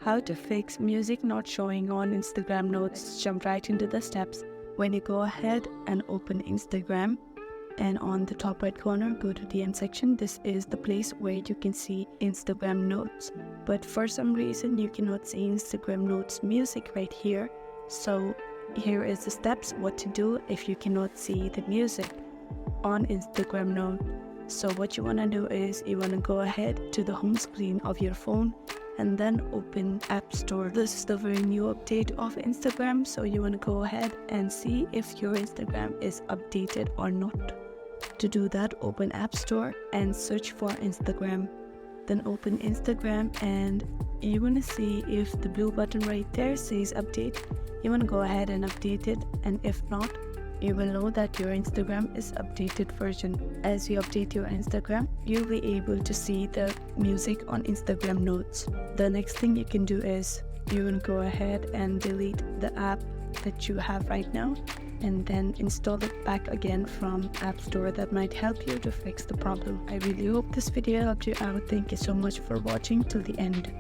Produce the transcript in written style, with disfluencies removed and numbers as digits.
How to fix music not showing on Instagram Notes. Jump right into the steps. When you go ahead and open Instagram, and on the top right corner, go to DM section. This is the place where you can see Instagram Notes. But for some reason, you cannot see Instagram Notes music right here. So here is the steps what to do if you cannot see the music on Instagram Note. So what you want to do is you want to go ahead to the home screen of your phone and then open App Store. This is the very new update of Instagram, so you want to go ahead and see if your Instagram is updated or not. To do that, open App Store and search for Instagram. Then open Instagram and you want to see if the blue button right there says update. You want to go ahead and update it, and if not, you will know that your Instagram is updated version. As you update your Instagram, you'll be able to see the music on Instagram Notes. The next thing you can do is you will go ahead and delete the app that you have right now and then install it back again from App Store. That might help you to fix the problem. I really hope this video helped you out. Thank you so much for watching till the end.